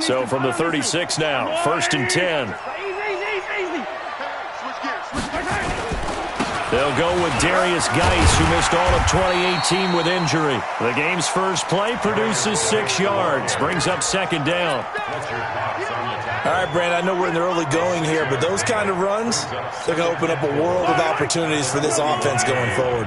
So from the 36 now, 1st and 10. They'll go with Darius Geis, who missed all of 2018 with injury. The game's first play produces 6 yards, brings up 2nd down. All right, Brand, I know we're in the early going here, but those kind of runs, they're going to open up a world of opportunities for this offense going forward.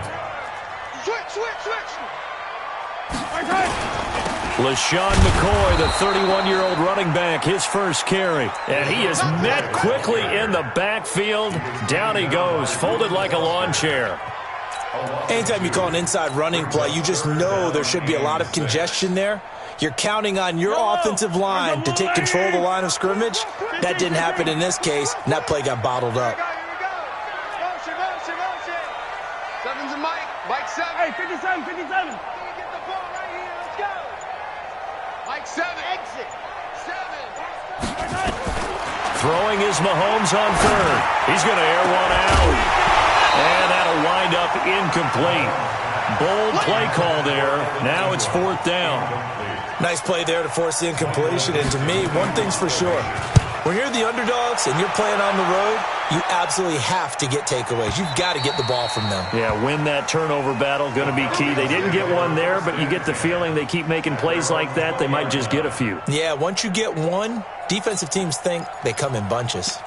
LaShawn McCoy, the 31-year-old running back, his first carry. And he is met quickly in the backfield. Down he goes, folded like a lawn chair. Anytime you call an inside running play, you just know there should be a lot of congestion there. You're counting on your offensive line to take control of the line of scrimmage. That didn't happen in this case, and that play got bottled up. Seven's a Mike. Mike 7. Hey, 57, 57. Get the ball right here. Let's go. Mike 7. Exit. 7. Throwing is Mahomes on 3rd. He's going to air one out. And that'll wind up incomplete. Bold play call there. Now it's 4th down. Nice play there to force the incompletion. And to me, one thing's for sure. When you're the underdogs and you're playing on the road, you absolutely have to get takeaways. You've got to get the ball from them. Yeah, win that turnover battle, going to be key. They didn't get one there, but you get the feeling they keep making plays like that, they might just get a few. Yeah, once you get one, defensive teams think they come in bunches.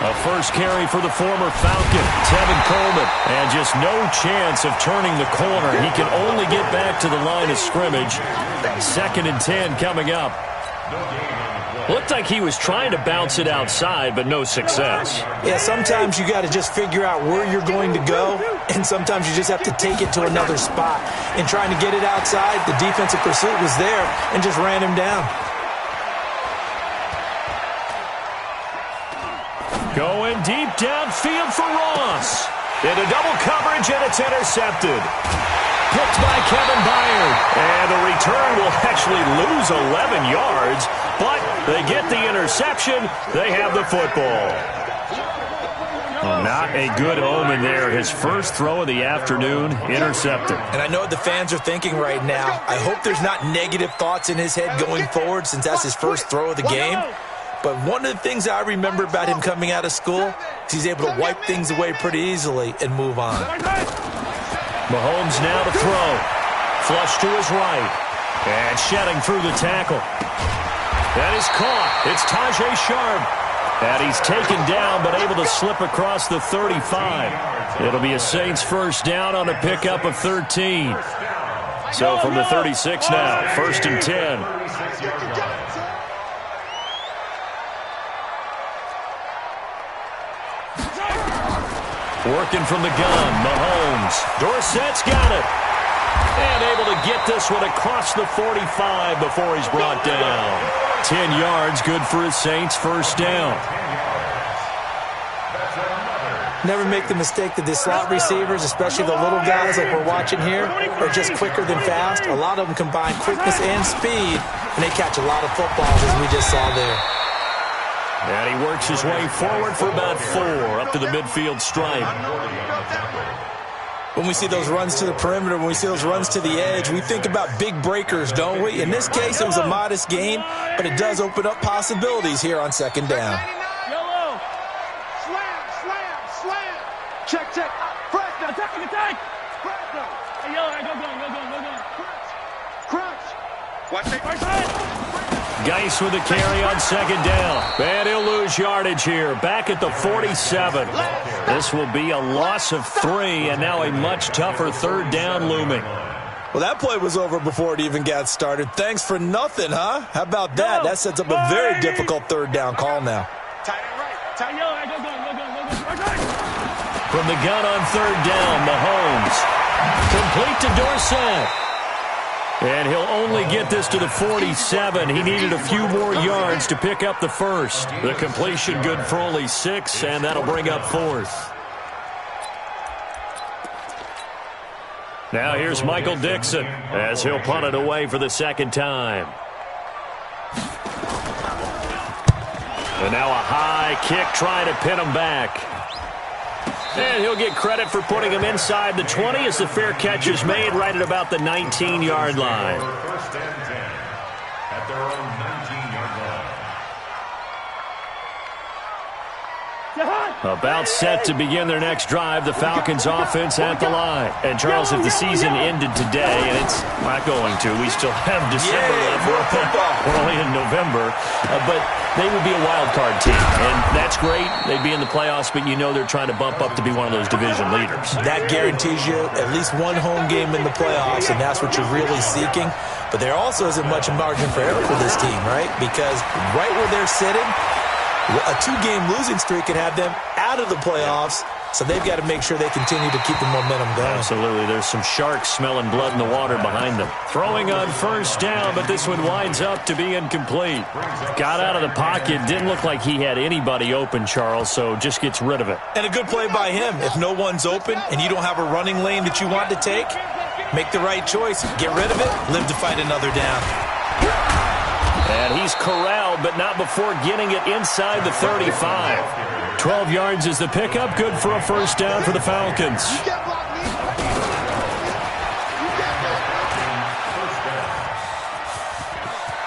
A first carry for the former Falcon, Tevin Coleman. And just no chance of turning the corner. He can only get back to the line of scrimmage. 2nd and 10 coming up. Looked like he was trying to bounce it outside, but no success. Yeah, sometimes you got to just figure out where you're going to go, and sometimes you just have to take it to another spot. And trying to get it outside, the defensive pursuit was there and just ran him down. Going deep downfield for Ross. Into double coverage, and it's intercepted. Picked by Kevin Byard. And the return will actually lose 11 yards, but they get the interception. They have the football. Oh, not a good omen there. His first throw of the afternoon, intercepted. And I know what the fans are thinking right now. I hope there's not negative thoughts in his head going forward since that's his first throw of the game. But one of the things I remember about him coming out of school is he's able to wipe things away pretty easily and move on. Mahomes now to throw. Flush to his right. And shedding through the tackle. That is caught. It's Tajay Sharp. And he's taken down but able to slip across the 35. It'll be a Saints first down on a pickup of 13. So from the 36 now, 1st and 10. Working from the gun, Mahomes. Dorsett's got it. And able to get this one across the 45 before he's brought down. 10 yards, good for his Saints first down. Never make the mistake that the slot receivers, especially the little guys like we're watching here, are just quicker than fast. A lot of them combine quickness and speed, and they catch a lot of footballs, as we just saw there. And he works his way forward for about 4 up to the midfield stripe. When we see those runs to the perimeter, when we see those runs to the edge, we think about big breakers, don't we? In this case, it was a modest gain, but it does open up possibilities here on 2nd down. Yellow. Slam, slam, slam. Check, check. Fresno, attack. Fresno. Hey, yellow, go. Crunch. Watch it. Geis with a carry on 2nd down. And he'll lose yardage here. Back at the 47. This will be a loss of 3, and now a much tougher 3rd down looming. Well, that play was over before it even got started. Thanks for nothing, huh? How about that? That sets up a very difficult 3rd down call now. Tight yellow, go. From the gun on 3rd down, Mahomes. Complete to Dorsett. And he'll only get this to the 47. He needed a few more yards to pick up the first. The completion good for only 6, and that'll bring up 4th. Now here's Michael Dixon as he'll punt it away for the 2nd time. And now a high kick trying to pin him back. And he'll get credit for putting him inside the 20 as the fair catch is made right at about the 19-yard line. First and 10 at their own 19-yard line. About set to begin their next drive, the Falcons offense at the line. And Charles, if the season ended today, and it's not going to, we still have December left. We're only in November, but they would be a wild card team, and that's great. They'd be in the playoffs, but you know they're trying to bump up to be one of those division leaders. That guarantees you at least one home game in the playoffs, and that's what you're really seeking. But there also isn't much margin for error for this team, right? Because right where they're sitting, a two-game losing streak can have them out of the playoffs, so they've got to make sure they continue to keep the momentum going. Absolutely. There's some sharks smelling blood in the water behind them. Throwing on first down, but this one winds up to be incomplete. Got out of the pocket. Didn't look like he had anybody open, Charles, so just gets rid of it. And a good play by him. If no one's open and you don't have a running lane that you want to take, make the right choice. Get rid of it. Live to fight another down. And he's corralled, but not before getting it inside the 35. 12 yards is the pickup. Good for a first down for the Falcons.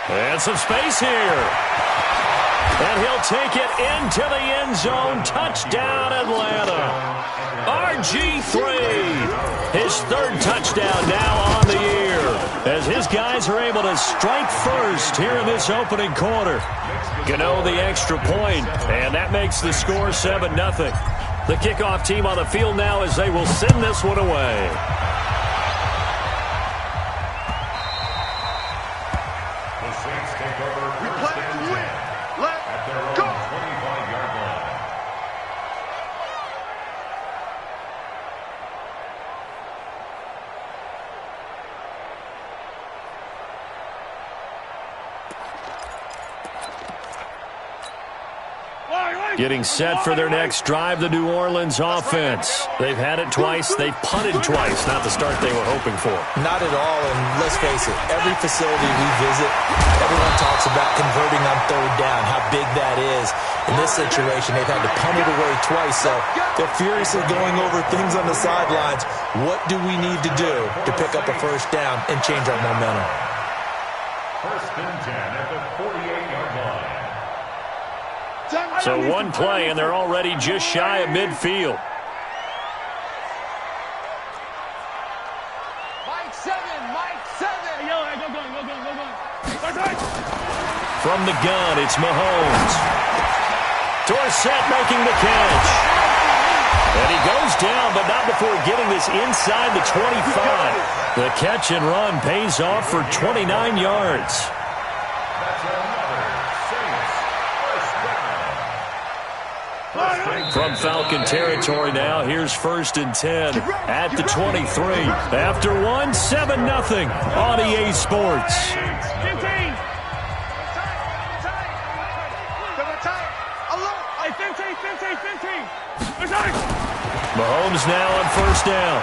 And some space here. And he'll take it into the end zone. Touchdown, Atlanta. RG3. His third touchdown now on the year, as his guys are able to strike first here in this opening quarter. Gano the extra point, and that makes the score 7-0. The kickoff team on the field now as they will send this one away. The Saints take over first and 10 at their own 25-yard line. Getting set for their next drive, the New Orleans offense. They've had it twice. They've punted twice. Not the start they were hoping for. Not at all, and let's face it, every facility we visit, everyone talks about converting on third down, how big that is. In this situation, they've had to punt it away twice, so they're furiously going over things on the sidelines. What do we need to do to pick up a first down and change our momentum? First and 10 at the 48-yard line. So one play, and they're already just shy of midfield. Mike 7. Yo, go. From the gun, it's Mahomes. Dorsett making the catch. And he goes down, but not before getting this inside the 25. The catch and run pays off for 29 yards. From Falcon territory now, here's first and 10 at the 23. After one, 7-0 on EA Sports. 15. Mahomes now on first down.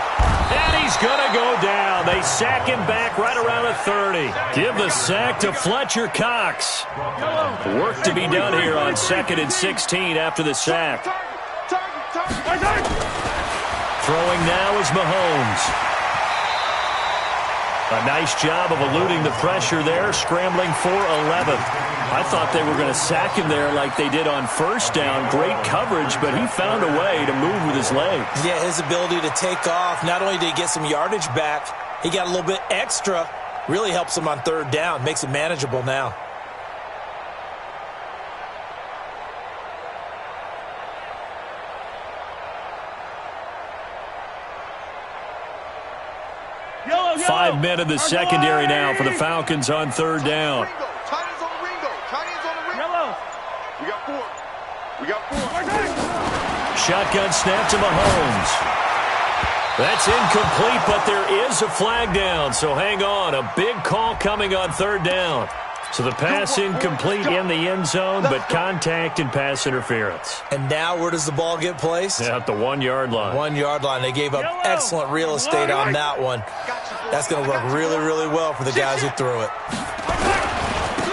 And he's going to go down. They sack him back right around the 30. Give the sack to Fletcher Cox. Work to be done here on 2nd and 16 after the sack. Throwing now is Mahomes. A nice job of eluding the pressure there, scrambling for 11. I thought they were going to sack him there like they did on first down. Great coverage, but he found a way to move with his legs. Yeah, his ability to take off, not only did he get some yardage back, he got a little bit extra. Really helps him on third down, makes it manageable now. Yellow. 5 men in the secondary now for the Falcons on third down. Shotgun snap to Mahomes. That's incomplete, but there is a flag down, so hang on. A big call coming on third down. So the pass incomplete in the end zone, but contact and pass interference. And now where does the ball get placed? Yeah, at the 1 yard line. 1 yard line. They gave up excellent real estate on that one. That's going to work really, really well for the guys who threw it.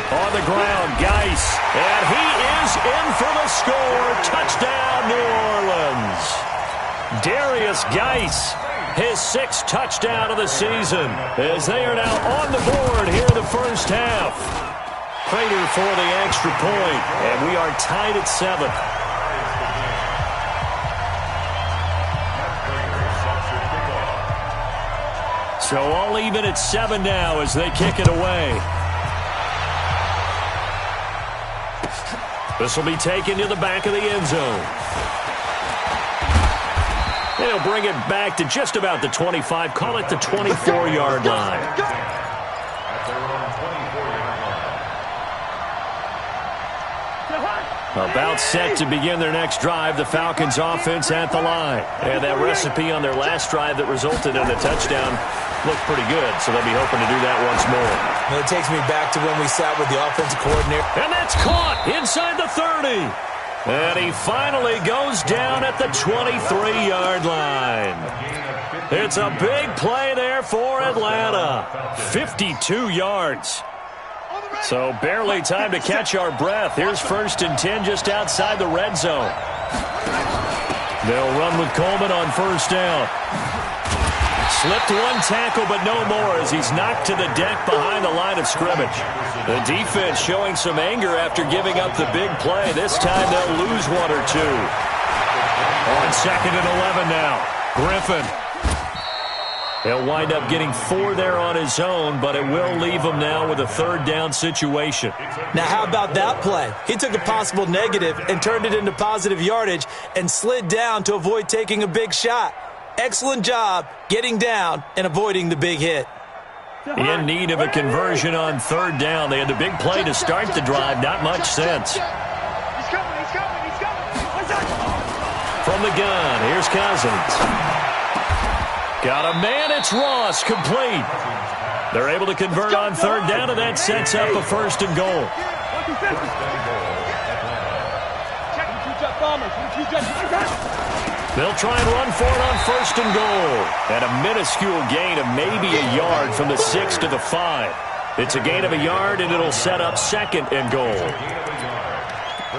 On the ground, Geis. And he is in for the score. Touchdown, New Orleans. Darius Geis, his 6th touchdown of the season, as they are now on the board here in the first half. Prater for the extra point, and we are tied at 7. So all even at 7 now as they kick it away. This will be taken to the back of the end zone. They'll bring it back to just about the 25, call it the 24-yard line. About set to begin their next drive, the Falcons offense at the line. And that recipe on their last drive that resulted in a touchdown looked pretty good, so they'll be hoping to do that once more. And it takes me back to when we sat with the offensive coordinator. And that's caught inside the 30. And he finally goes down at the 23-yard line. It's a big play there for Atlanta. 52 yards. So barely time to catch our breath. Here's 1st and 10 just outside the red zone. They'll run with Coleman on 1st down. Slipped one tackle, but no more as he's knocked to the deck behind the line of scrimmage. The defense showing some anger after giving up the big play. This time they'll lose 1 or 2. On 2nd and 11 now. Griffin. He'll wind up getting 4 there on his own, but it will leave him now with a 3rd down situation. Now, how about that play? He took a possible negative and turned it into positive yardage and slid down to avoid taking a big shot. Excellent job getting down and avoiding the big hit. In need of a conversion on 3rd down. They had the big play to start the drive. Not much sense. He's coming. From the gun, here's Cousins. Got a man, it's Ross, complete. They're able to convert on 3rd down, and that sets up a 1st and goal. They'll try and run for it on 1st and goal. And a minuscule gain of maybe a yard from the 6 to the 5. It's a gain of a yard, and it'll set up 2nd and goal.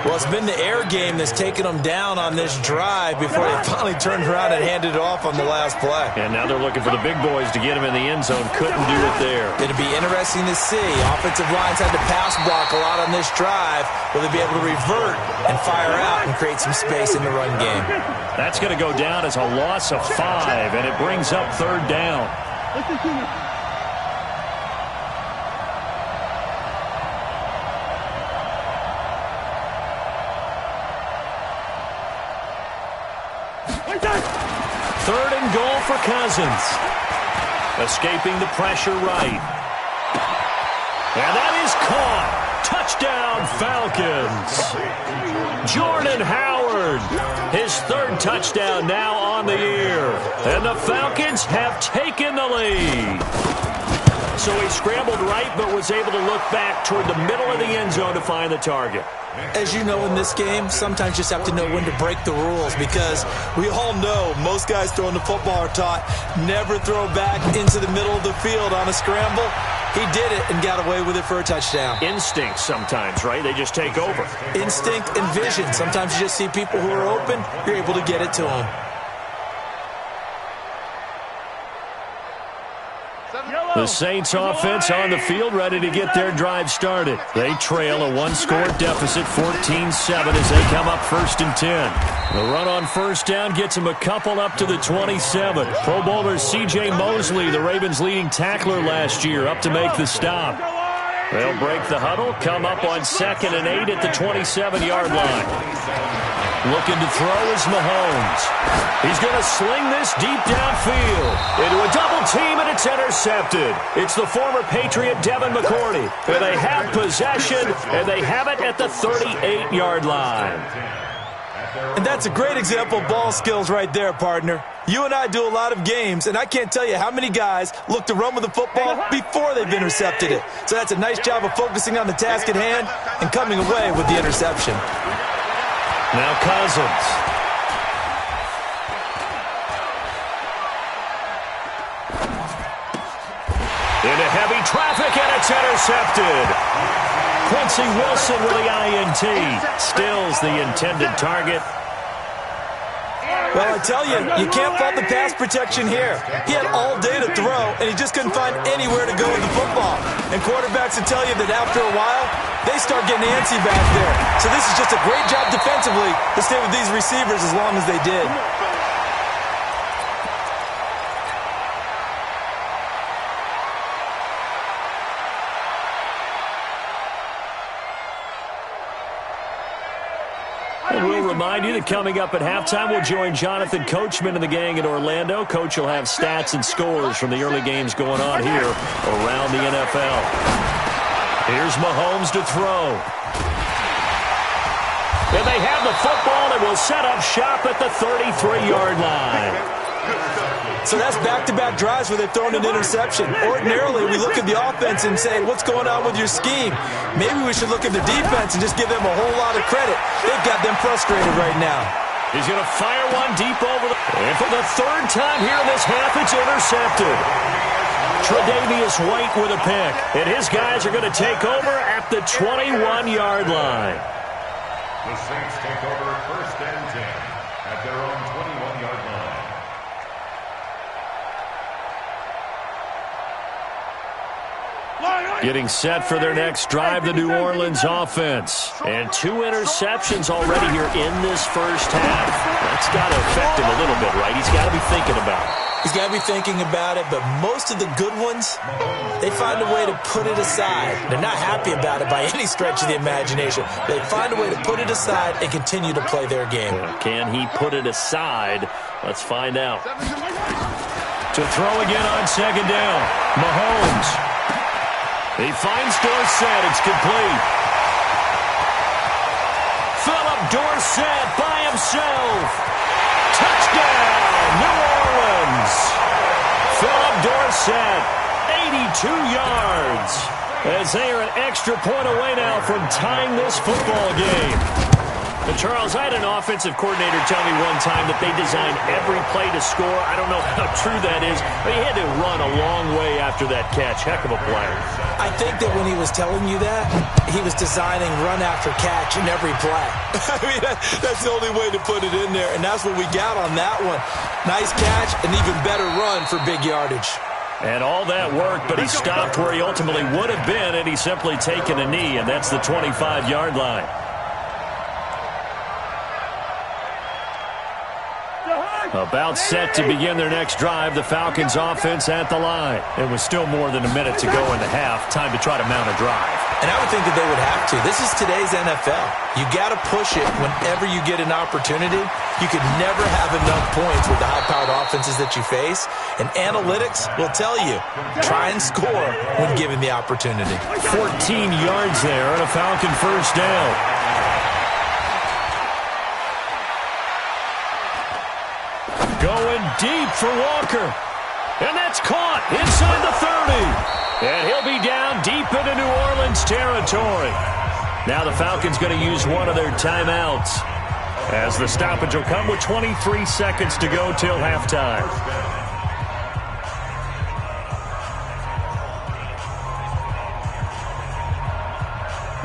Well, it's been the air game that's taken them down on this drive before they finally turned around and handed it off on the last play. And now they're looking for the big boys to get him in the end zone. Couldn't do it there. It'll be interesting to see. Offensive lines had to pass block a lot on this drive. Will they be able to revert and fire out and create some space in the run game? That's going to go down as a loss of 5, and it brings up 3rd down. Third and goal for Cousins. Escaping the pressure right. And that is caught. Touchdown, Falcons. Jordan Howard, his 3rd touchdown now on the year. And the Falcons have taken the lead. So he scrambled right, but was able to look back toward the middle of the end zone to find the target. As you know, in this game, sometimes you just have to know when to break the rules, because we all know most guys throwing the football are taught never throw back into the middle of the field on a scramble. He did it and got away with it for a touchdown. Instinct sometimes, right? They just take over. Instinct and vision. Sometimes you just see people who are open, you're able to get it to them. The Saints offense on the field, ready to get their drive started. They trail a 1-score deficit, 14-7, as they come up 1st and 10. The run on 1st down gets them a couple up to the 27. Pro Bowler C.J. Mosley, the Ravens' leading tackler last year, up to make the stop. They'll break the huddle, come up on 2nd and 8 at the 27-yard line. Looking to throw is Mahomes. He's going to sling this deep downfield into a double team, and it's intercepted. It's the former Patriot Devin McCourty. And they have possession, and they have it at the 38-yard line. And that's a great example of ball skills right there, partner. You and I do a lot of games, and I can't tell you how many guys look to run with the football before they've intercepted it. So that's a nice job of focusing on the task at hand and coming away with the interception. Now Cousins. Into heavy traffic, and it's intercepted. Quincy Wilson with the INT. Stills the intended target. Well, I tell you, you can't fault the pass protection here. He had all day to throw, and he just couldn't find anywhere to go with the football. And quarterbacks will tell you that after a while, they start getting antsy back there. So this is just a great job defensively to stay with these receivers as long as they did. We'll remind you that coming up at halftime, we'll join Jonathan Coachman and the gang in Orlando. Coach will have stats and scores from the early games going on here around the NFL. Here's Mahomes to throw. And they have the football and will set up shop at the 33-yard line. So that's back-to-back drives where they've thrown an interception. Ordinarily, we look at the offense and say, what's going on with your scheme? Maybe we should look at the defense and just give them a whole lot of credit. They've got them frustrated right now. He's going to fire one deep over the... And for the third time here in this half, it's intercepted. Tre'Davious White with a pick. And his guys are going to take over at the 21-yard line. The Saints take over 1st and 10 at their own 21-yard line. Getting set for their next drive, the New Orleans offense. And 2 interceptions already here in this first half. That's got to affect him a little bit, right? He's got to be thinking about it. He's got to be thinking about it, but most of the good ones, they find a way to put it aside. They're not happy about it by any stretch of the imagination. They find a way to put it aside and continue to play their game. Can he put it aside? Let's find out. To throw again on 2nd down, Mahomes. He finds Dorsett. It's complete. Philip Dorsett by himself. Touchdown, New Orleans. Philip Dorsett, 82 yards. As they are an extra point away now from tying this football game. And Charles, I had an offensive coordinator tell me one time that they designed every play to score. I don't know how true that is, but he had to run a long way after that catch. Heck of a play. I think that when he was telling you that, he was designing run after catch in every play. I mean, that's the only way to put it in there, and that's what we got on that one. Nice catch, an even better run for big yardage. And all that work, but he stopped where he ultimately would have been, and he's simply taken a knee, and that's the 25-yard line. About set to begin their next drive, the Falcons offense at the line. It was still more than a minute to go in the half. Time to try to mount a drive. And I would think that they would have to. This is today's NFL. You got to push it whenever you get an opportunity. You could never have enough points with the high-powered offenses that you face. And analytics will tell you, try and score when given the opportunity. 14 yards there and a Falcon first down. Going deep for Walker. And that's caught inside the 30. And he'll be down deep into New Orleans territory. Now the Falcons going to use one of their timeouts, as the stoppage will come with 23 seconds to go till halftime.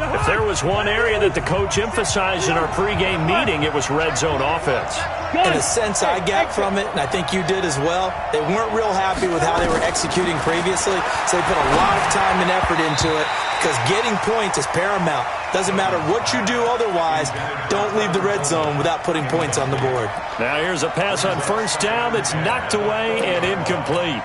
If there was one area that the coach emphasized in our pregame meeting, it was red zone offense. In a sense, I got from it, and I think you did as well, they weren't real happy with how they were executing previously, so they put a lot of time and effort into it, because getting points is paramount. Doesn't matter what you do otherwise, don't leave the red zone without putting points on the board. Now here's a pass on first down that's knocked away and incomplete.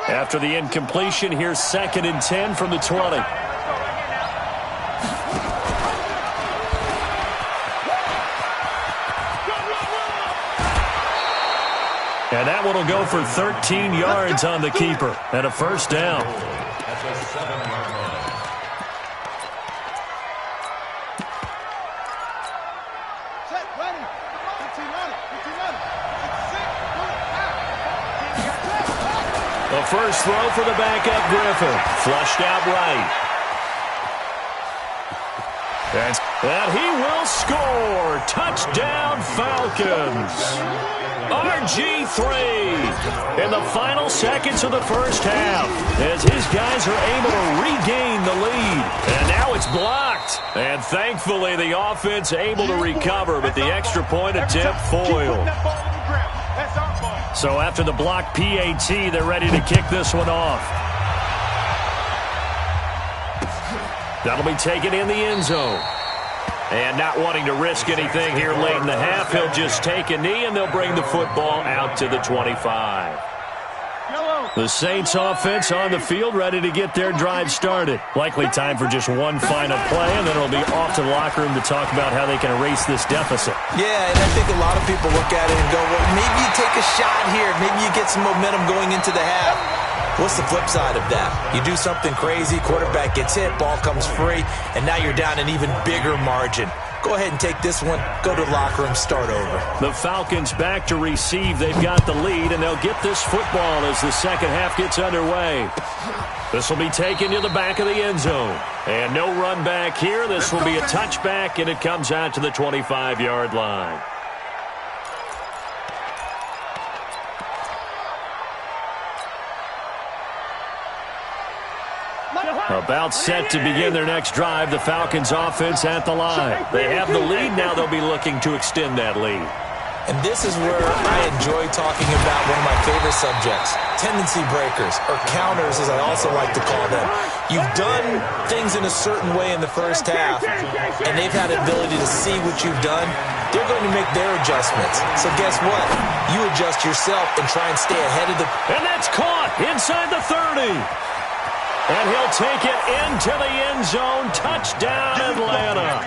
After the incompletion, here's 2nd and 10 from the 20. And that one will go for 13 yards on the keeper and a first down. That's a 7-yard line. Set, ready. 15 on it. 15 on it. 6, 6, The first throw for the backup Griffin. Flushed out right. And he will score. Touchdown, Falcons. RG3 in the final seconds of the first half as his guys are able to regain the lead. And now it's blocked. And thankfully the offense able to recover, but the extra point attempt foiled. So after the blocked PAT, they're ready to kick this one off. That'll be taken in the end zone. And not wanting to risk anything here late in the half, he'll just take a knee, and they'll bring the football out to the 25. The Saints offense on the field, ready to get their drive started. Likely time for just one final play, and then it'll be off to the locker room to talk about how they can erase this deficit. Yeah, and I think a lot of people look at it and go, well, maybe you take a shot here. Maybe you get some momentum going into the half. What's the flip side of that? You do something crazy, quarterback gets hit, ball comes free, and now you're down an even bigger margin. Go ahead and take this one, go to the locker room, start over. The Falcons back to receive. They've got the lead, and they'll get this football as the second half gets underway. This will be taken to the back of the end zone. And no run back here. This will be a touchback, and it comes out to the 25-yard line. About set to begin their next drive, the Falcons offense at the line. They have the lead, now they'll be looking to extend that lead. And this is where I enjoy talking about one of my favorite subjects, tendency breakers, or counters as I also like to call them. You've done things in a certain way in the first half, and they've had the ability to see what you've done. They're going to make their adjustments. So guess what? You adjust yourself and try and stay ahead of the... And that's caught inside the 30. And he'll take it into the end zone. Touchdown, Atlanta.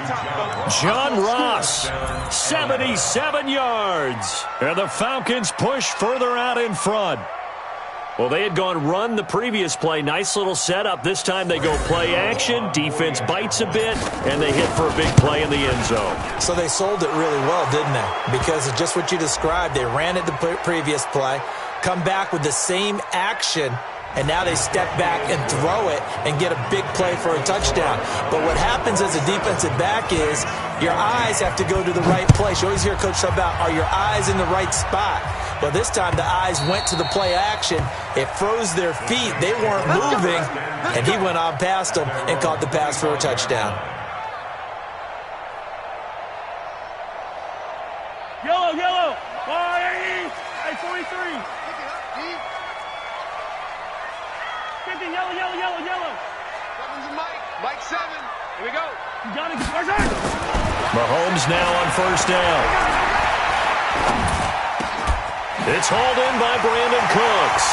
John Ross, 77 yards. And the Falcons push further out in front. Well, they had gone run the previous play. Nice little setup. This time they go play action. Defense bites a bit, and they hit for a big play in the end zone. So they sold it really well, didn't they? Because of just what you described. They ran it the previous play, come back with the same action, and now they step back and throw it and get a big play for a touchdown. But what happens as a defensive back is your eyes have to go to the right place. You always hear Coach talk about, are your eyes in the right spot? Well, this time the eyes went to the play action. It froze their feet. They weren't moving, and he went on past them and caught the pass for a touchdown. Yellow, yellow. 43. 50, yellow, yellow, yellow, yellow. Seven's a Mike. Mike 7. Here we go. You got it. Where's that? Mahomes now on first down. It's hauled in by Brandon Cooks.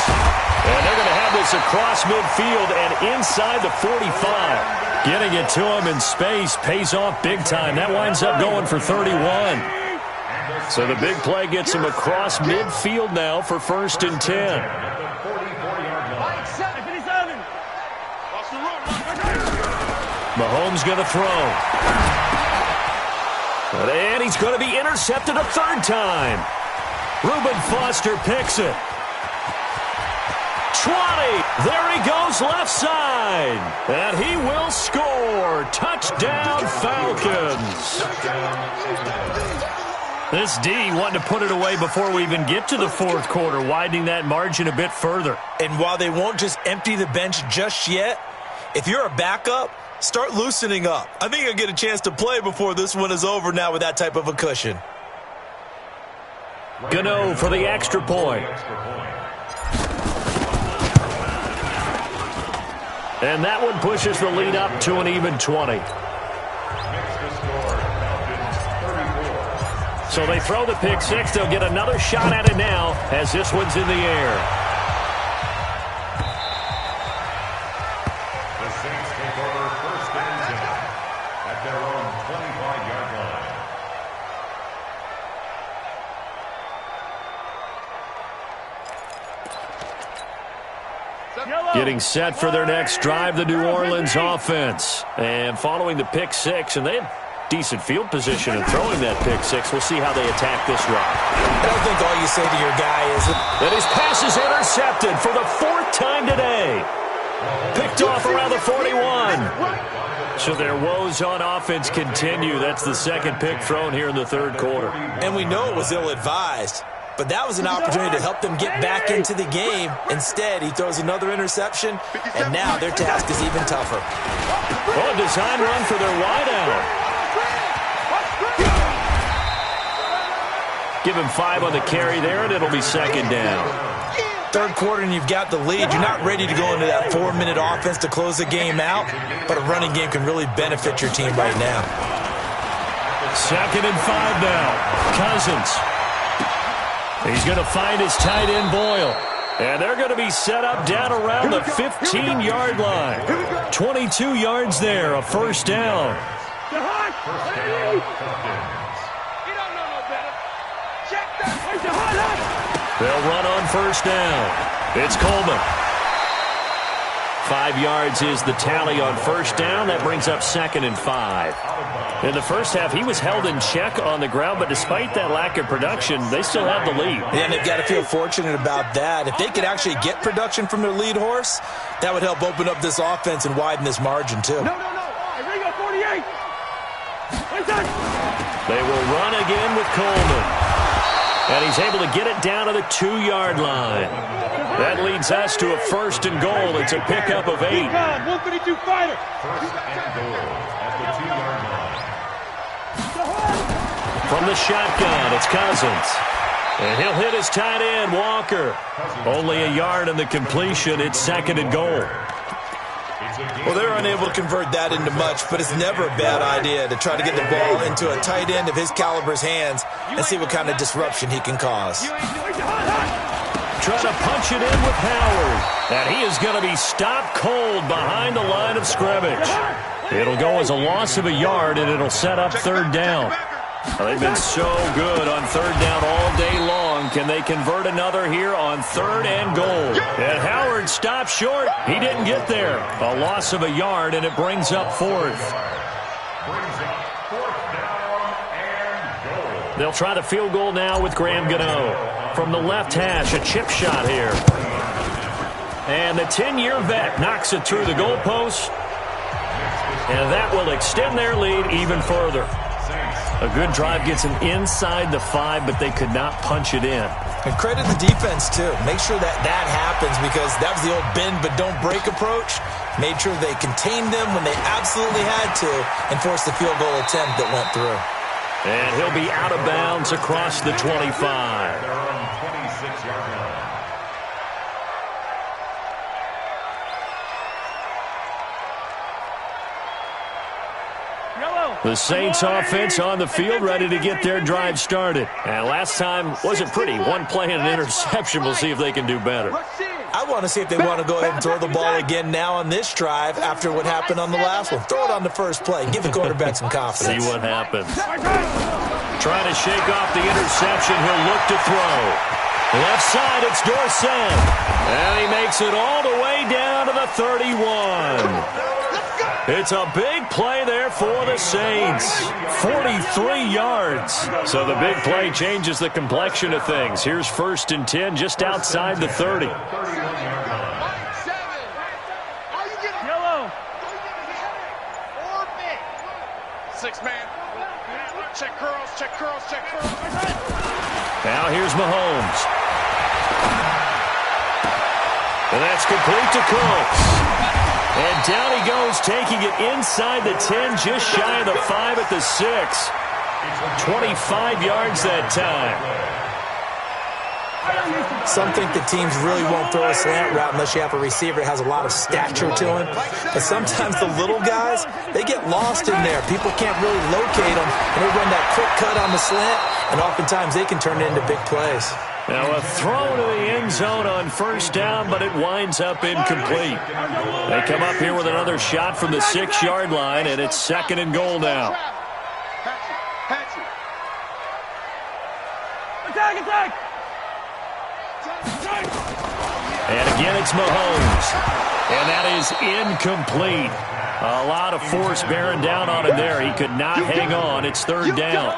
And they're going to have this across midfield and inside the 45. Getting it to him in space pays off big time. That winds up going for 31. So the big play gets him across midfield now for 1st and 10. Mahomes going to throw. And he's going to be intercepted a 3rd time. Reuben Foster picks it. 20. There he goes left side. And he will score. Touchdown, Falcons. This D wanting to put it away before we even get to the 4th quarter, widening that margin a bit further. And while they won't just empty the bench just yet, if you're a backup, start loosening up. I think you'll get a chance to play before this one is over now with that type of a cushion. Gano for the extra point. And that one pushes the lead up to an even 20. So they throw the pick six. They'll get another shot at it now as this one's in the air. The Saints take over 1st and 10 at their own 25-yard line. Getting set for their next drive, the New Orleans offense. And following the pick six, and they have decent field position and throwing that pick six. We'll see how they attack this drive. I don't think all you say to your guy is that his pass is intercepted for the 4th time today. Picked off around the 41. So their woes on offense continue. That's the 2nd pick thrown here in the 3rd quarter. And we know it was ill-advised. but that was an opportunity to help them get back into the game. Instead, he throws another interception, and now their task is even tougher. Well, a design run for their wideout. Give him 5 on the carry there, and it'll be second down. Third quarter, and you've got the lead. You're not ready to go into that 4-minute offense to close the game out, but a running game can really benefit your team right now. Second and 5 now. Cousins. He's going to find his tight end, Boyle. And they're going to be set up down around the 15-yard line. 22 yards there, a first down. First down, They'll run on first down. It's Coleman. 5 yards is the tally on first down. That brings up second and 5. In the first half, he was held in check on the ground, but despite that lack of production, they still have the lead. Yeah, and they've got to feel fortunate about that. If they could actually get production from their lead horse, that would help open up this offense and widen this margin, too. No. Hey, Ringo, 48. They will run again with Coleman. And he's able to get it down to the 2-yard line. That leads us to a first and goal. It's a pickup of 8. 152 fighter. First and goal at the 2-yard line. From the shotgun, it's Cousins. And he'll hit his tight end, Walker. Only a yard in the completion. It's second and goal. Well, they're unable to convert that into much, but it's never a bad idea to try to get the ball into a tight end of his caliber's hands and see what kind of disruption he can cause. Trying to punch it in with Howard. And he is going to be stopped cold behind the line of scrimmage. It'll go as a loss of a yard, and it'll set up third down. Well, they've been so good on third down all day long. Can they convert another here on third and goal? And Howard stopped short. He didn't get there. A loss of a yard, and it brings up fourth. They'll try the field goal now with Graham Gano. From the left hash, a chip shot here. And the 10-year vet knocks it through the goalpost. And that will extend their lead even further. A good drive gets them inside the 5, but they could not punch it in. And credit the defense, too. Make sure that happens, because that was the old bend but don't break approach. Made sure they contained them when they absolutely had to and forced the field goal attempt that went through. And he'll be out of bounds across the 25. They're on 26-yard line. The Saints offense on the field, ready to get their drive started. And last time wasn't pretty. One play and an interception. We'll see if they can do better. I want to see if they want to go ahead and throw the ball again now on this drive after what happened on the last one. Throw it on the first play. Give the quarterback some confidence. See what happens. Trying to shake off the interception. He'll look to throw. Left side, it's Dorsett. And he makes it all the way down to the 31. It's a big play there for the Saints. 43 yards. So the big play changes the complexion of things. Here's first and 10 just outside the 30. Yellow. Six-man. Check curls, check curls, check curls. Now here's Mahomes. And that's complete to Cooks. And down he goes, taking it inside the 10, just shy of the 5 at the 6. 25 yards that time. Some think the teams really won't throw a slant route unless you have a receiver that has a lot of stature to him. But sometimes the little guys, they get lost in there. People can't really locate them, and they run that quick cut on the slant, and oftentimes they can turn it into big plays. Now a throw to the end zone on first down, but it winds up incomplete. They come up here with another shot from the 6-yard line, and it's second and goal now. Attack! And again, it's Mahomes. And that is incomplete. A lot of force bearing down on him there. He could not hang on. It's third down.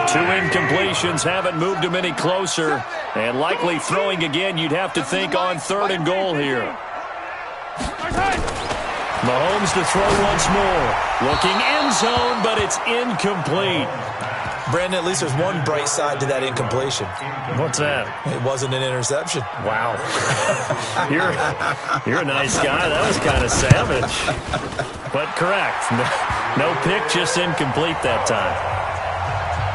2 incompletions haven't moved him any closer. And likely throwing again, you'd have to think on third and goal here. Mahomes to throw once more. Looking end zone, but it's incomplete. Brandon, at least there's one bright side to that incompletion. What's that? It wasn't an interception. Wow. You're a nice guy. That was kind of savage. But correct. No pick, just incomplete that time.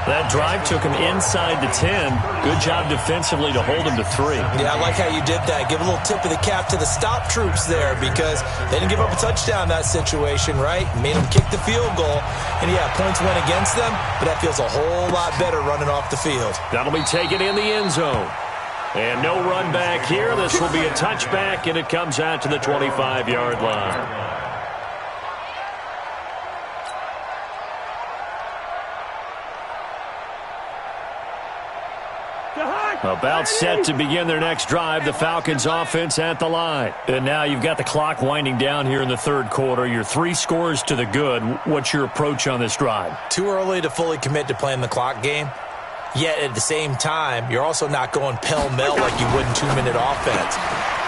That drive took him inside the 10. Good job defensively to hold him to 3. Yeah, I like how you did that. Give a little tip of the cap to the stop troops there because they didn't give up a touchdown in that situation, right? Made them kick the field goal. And, yeah, points went against them, but that feels a whole lot better running off the field. That'll be taken in the end zone. And no run back here. This will be a touchback, and it comes out to the 25-yard line. About set to begin their next drive, the Falcons offense at the line. And now you've got the clock winding down here in the third quarter. You're 3 scores to the good. What's your approach on this drive? Too early to fully commit to playing the clock game. Yet at the same time, you're also not going pell-mell like you would in 2-minute offense.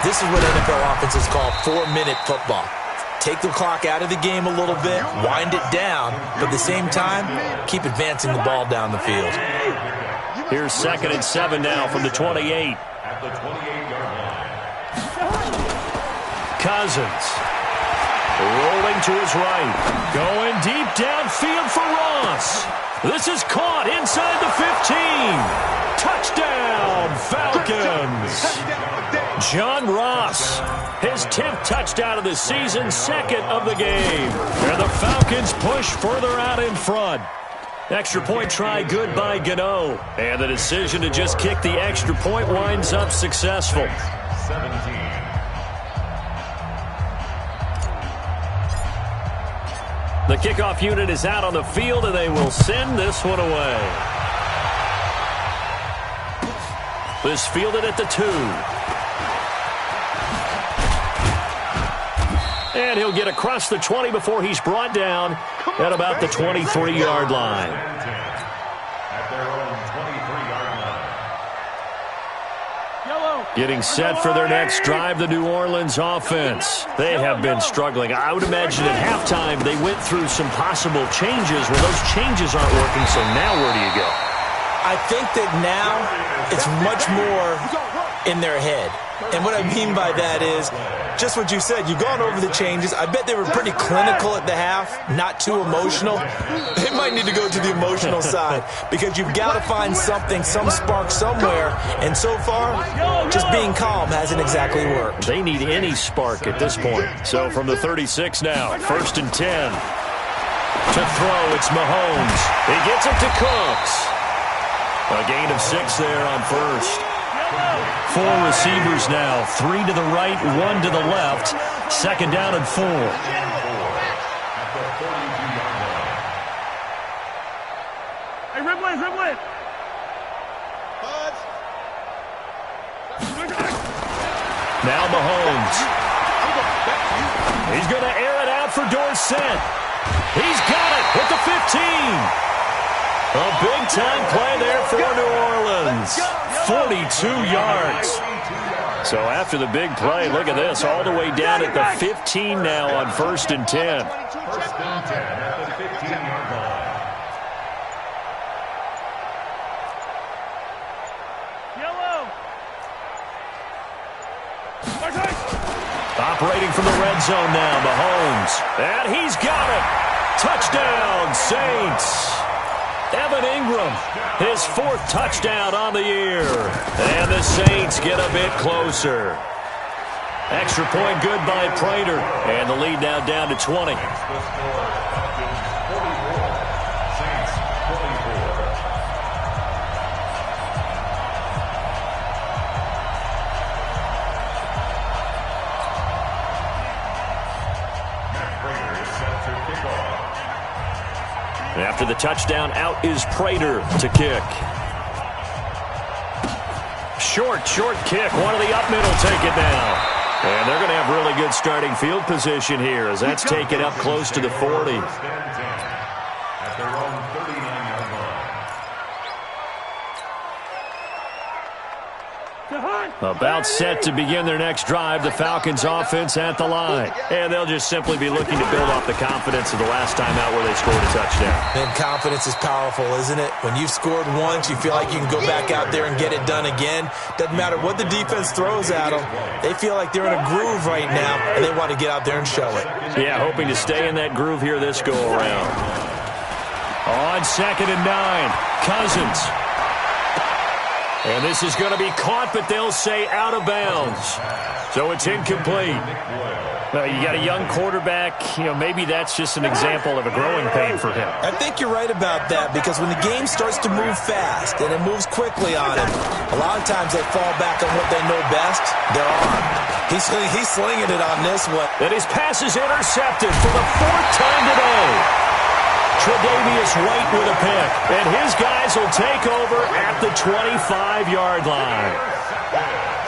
This is what NFL offenses call 4-minute football. Take the clock out of the game a little bit, wind it down, but at the same time, keep advancing the ball down the field. Here's 2nd and 7 now from the 28. At the 28-yard line. Cousins. Rolling to his right. Going deep downfield for Ross. This is caught inside the 15. Touchdown, Falcons. John Ross, his 10th touchdown of the season, 2nd of the game. And the Falcons push further out in front. Extra point try good by Gano. And the decision to just kick the extra point winds up successful. 17. The kickoff unit is out on the field, and they will send this one away. This fielded at the 2. And he'll get across the 20 before he's brought down at about the 23-yard line. At their own 23-yard line. Getting set for their next drive, the New Orleans offense. They have been struggling. I would imagine at halftime they went through some possible changes. Well, those changes aren't working, so now where do you go? I think that now it's much more in their head. And what I mean by that is just what you said. You've gone over the changes. I bet they were pretty clinical at the half, not too emotional. They might need to go to the emotional side because you've got to find something, some spark somewhere. And so far, just being calm hasn't exactly worked. They need any spark at this point. So from the 36 now, 1st and 10. To throw, it's Mahomes. He gets it to Cooks. A gain of 6 there on first. 4 receivers now, 3 to the right, 1 to the left. 2nd down and 4. Hey, Riblet, Riblet. Now Mahomes. He's going to air it out for Dorsett. He's got it at the 15. A big-time play there for New Orleans. 42 yards. So after the big play, look at this, all the way down at the 15 now on 1st and 10. 1st and 10 at the 15-yard line. Operating from the red zone now, Mahomes. And he's got it. Touchdown, Saints. Evan Ingram, his 4th touchdown on the year. And the Saints get a bit closer. Extra point good by Prater. And the lead now down to 20. After the touchdown, out is Prater to kick. Short kick. One of the up middle take it down. And they're going to have really good starting field position here as that's taken up close to the 40. At their own 39-yard About set to begin their next drive, the Falcons offense at the line. And they'll just simply be looking to build off the confidence of the last time out where they scored a touchdown. And confidence is powerful, isn't it? When you've scored once, you feel like you can go back out there and get it done again. Doesn't matter what the defense throws at them. They feel like they're in a groove right now, and they want to get out there and show it. Yeah, hoping to stay in that groove here this go-around. On 2nd and 9, Cousins. And this is going to be caught, but they'll say out of bounds. So it's incomplete. You got a young quarterback. Maybe that's just an example of a growing pain for him. I think you're right about that, because when the game starts to move fast and it moves quickly on him, a lot of times they fall back on what they know best, their arm. He's slinging it on this one. And his pass is intercepted for the 4th time today. Tre'Davious White with a pick, and his guys will take over at the 25-yard line.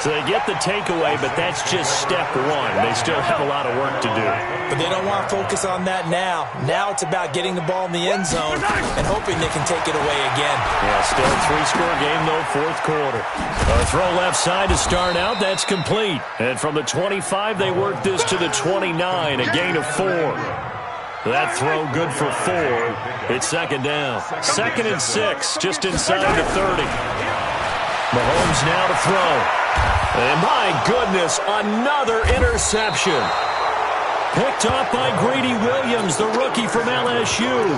So they get the takeaway, but that's just step one. They still have a lot of work to do. But they don't want to focus on that now. Now it's about getting the ball in the end zone and hoping they can take it away again. Yeah, still a 3-score game, though, 4th quarter. A throw left side to start out. That's complete. And from the 25, they work this to the 29, a gain of 4. That throw good for 4. It's 2nd down. 2nd and 6, just inside the 30. Mahomes now to throw. And my goodness, another interception. Picked off by Greedy Williams, the rookie from LSU.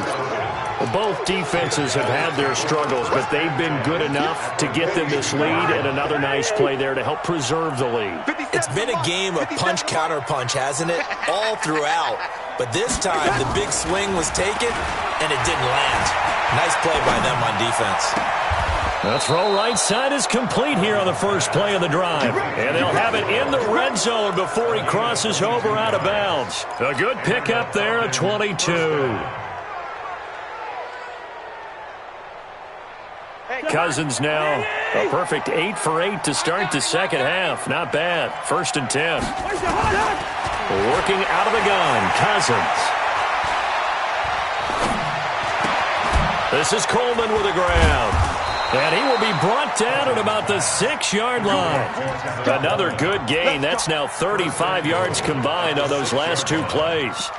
Both defenses have had their struggles, but they've been good enough to get them this lead, and another nice play there to help preserve the lead. It's been a game of punch-counter-punch, hasn't it? All throughout. But this time, the big swing was taken, and it didn't land. Nice play by them on defense. The throw right side is complete here on the first play of the drive. And they'll have it in the red zone before he crosses over out of bounds. A good pickup there at 22. Cousins now a perfect 8 for 8 to start the second half. Not bad. 1st and 10. Working out of the gun, Cousins. This is Coleman with a grab. And he will be brought down at about the 6-yard line. Another good gain. That's now 35 yards combined on those last 2 plays.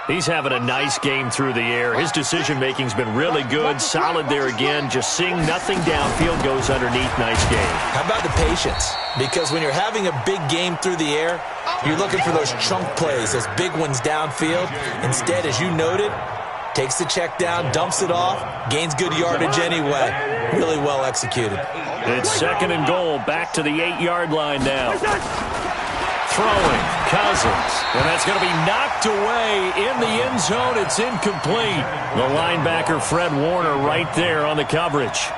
He's having a nice game through the air. His decision-making's been really good. Solid there again. Just seeing nothing downfield goes underneath. Nice game. How about the patience? Because when you're having a big game through the air, you're looking for those chunk plays, those big ones downfield. Instead, as you noted, takes the check down, dumps it off, gains good yardage anyway. Really well executed. It's 2nd and goal. Back to the 8-yard line now. Throwing, Cousins, and that's going to be knocked away in the end zone. It's incomplete. The linebacker, Fred Warner, right there on the coverage.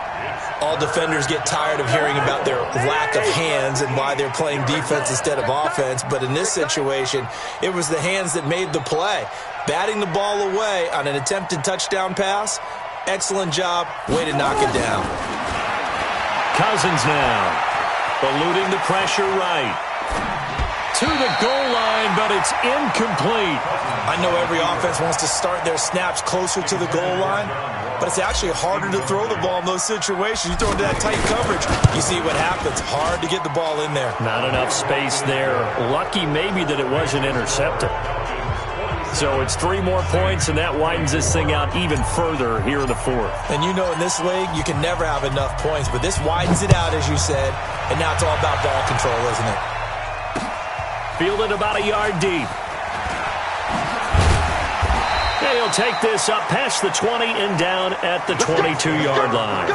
All defenders get tired of hearing about their lack of hands and why they're playing defense instead of offense, but in this situation, it was the hands that made the play. Batting the ball away on an attempted touchdown pass, excellent job, way to knock it down. Cousins now, eluding the pressure right. To the goal line, but it's incomplete. I know every offense wants to start their snaps closer to the goal line, but it's actually harder to throw the ball in those situations. You throw into that tight coverage, you see what happens. Hard to get the ball in there. Not enough space there. Lucky maybe that it wasn't intercepted. So it's 3 more points, and that widens this thing out even further here in the 4th. And you know in this league, you can never have enough points, but this widens it out, as you said, and now it's all about ball control, isn't it? Fielded about a yard deep. And he'll take this up past the 20 and down at the 22-yard line.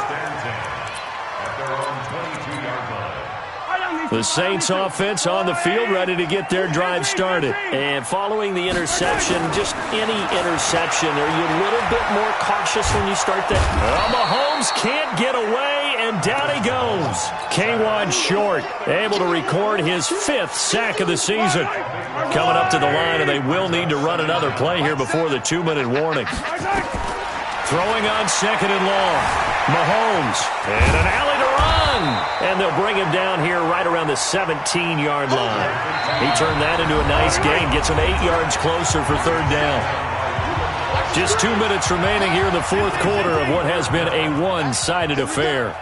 The Saints offense on the field, ready to get their drive started. And following the interception, just any interception, are you a little bit more cautious when you start that? Well, Mahomes can't get away, and down he goes. K1 Short, able to record his 5th sack of the season. Coming up to the line, and they will need to run another play here before the 2-minute warning. Throwing on 2nd and long. Mahomes, and an alley to run. And they'll bring him down here right around the 17-yard line. He turned that into a nice gain, gets him 8 yards closer for 3rd down. Just 2 minutes remaining here in the 4th quarter of what has been a one-sided affair.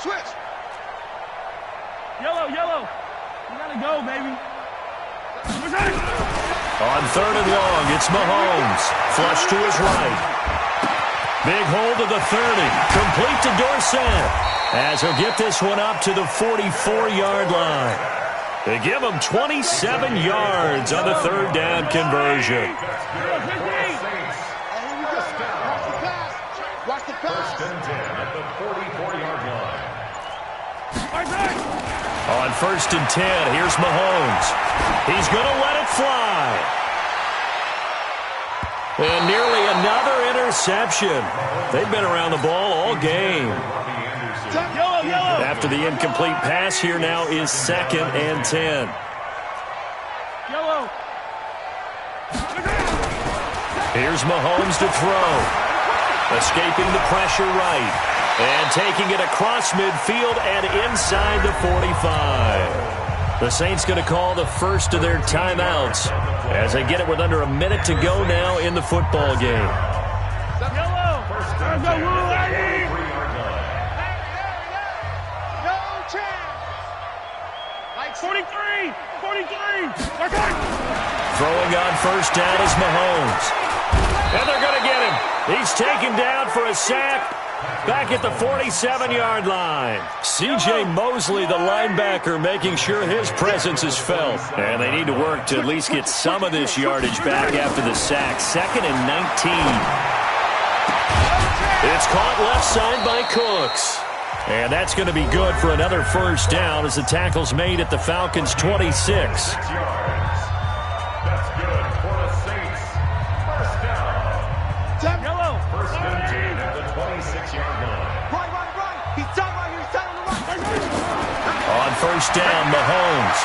switch. Yellow, yellow. You gotta go, baby. On 3rd and long, it's Mahomes. Flush to his right. Big hold of the 30. Complete to Dorsett. As he'll get this one up to the 44-yard line. They give him 27 yards on the 3rd down conversion. Watch the pass. 1st and 10 at the 44-yard line. On 1st and 10, here's Mahomes. He's going to let it fly. And nearly another interception. They've been around the ball all game. Yellow, yellow. After the incomplete pass, here now is 2nd and 10. Yellow. Here's Mahomes to throw. Escaping the pressure right. And taking it across midfield and inside the 45. The Saints going to call the first of their timeouts as they get it with under a minute to go now in the football game. Yellow. There's a rule, Larry. No chance. Like 43. 43. Throwing on 1st down is Mahomes. And they're going to get him. He's taken down for a sack. Back at the 47-yard line. C.J. Mosley, the linebacker, making sure his presence is felt. And they need to work to at least get some of this yardage back after the sack. 2nd and 19. It's caught left side by Cooks. And that's going to be good for another 1st down as the tackle's made at the Falcons' 26. That's good for the Saints. 1st down. Yellow. 1st and 10 at the 26-yard line. right. He's tight right here. He's tight on the right. On 1st down, Mahomes.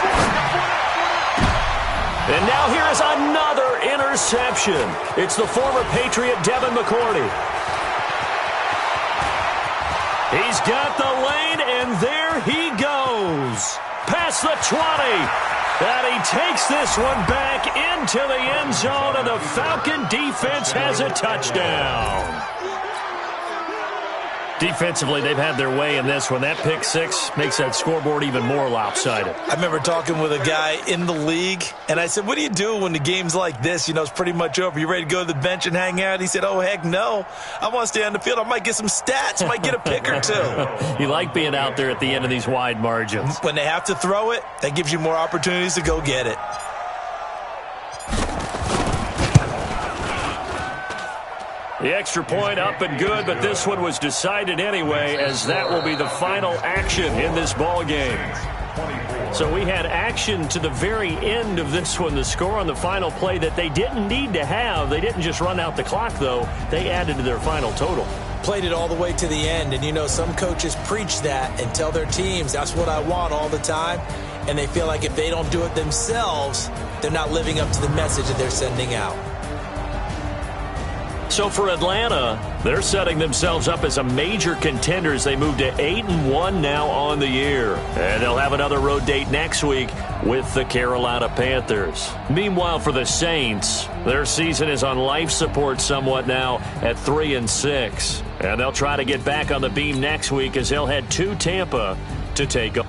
And now here is another interception. It's the former Patriot Devin McCourty. He's got the lane, and there he goes. Past the 20. And he takes this one back into the end zone, and the Falcon defense has a touchdown. Defensively, they've had their way in this one. That pick six makes that scoreboard even more lopsided. I remember talking with a guy in the league, and I said, what do you do when the game's like this? You know, it's pretty much over. You ready to go to the bench and hang out? He said, oh, heck no. I want to stay on the field. I might get some stats. I might get a pick or two. You like being out there at the end of these wide margins. When they have to throw it, that gives you more opportunities to go get it. The extra point up and good, but this one was decided anyway, as that will be the final action in this ball game. So we had action to the very end of this one. The score on the final play that they didn't need to have. They didn't just run out the clock, though. They added to their final total. Played it all the way to the end, and you know some coaches preach that and tell their teams that's what I want all the time, and they feel like if they don't do it themselves, they're not living up to the message that they're sending out. So for Atlanta, they're setting themselves up as a major contender as they move to 8-1 now on the year. And they'll have another road date next week with the Carolina Panthers. Meanwhile, for the Saints, their season is on life support somewhat now at 3-6. And they'll try to get back on the beam next week as they'll head to Tampa to take on